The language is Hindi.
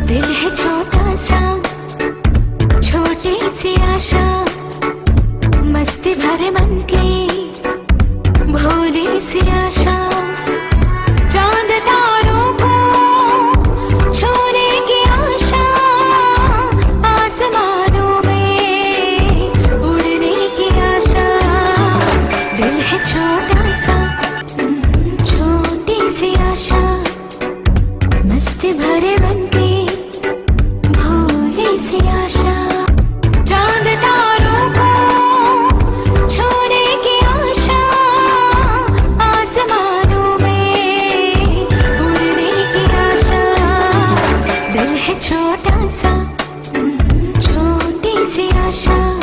दिल है छोटा सा, छोटी सी आशा, मस्ती भरे मन की भोली सी आशा। चांद तारों को छूने की आशा, आसमानों में उड़ने की आशा। दिल है छोटा सा, छोटी सी आशा, मस्ती भरे मन की भोली सी आशा। चांद तारों को छूने की आशा, आसमानों में उड़ने की आशा। दिल है छोटा सा, छोटी सी आशा।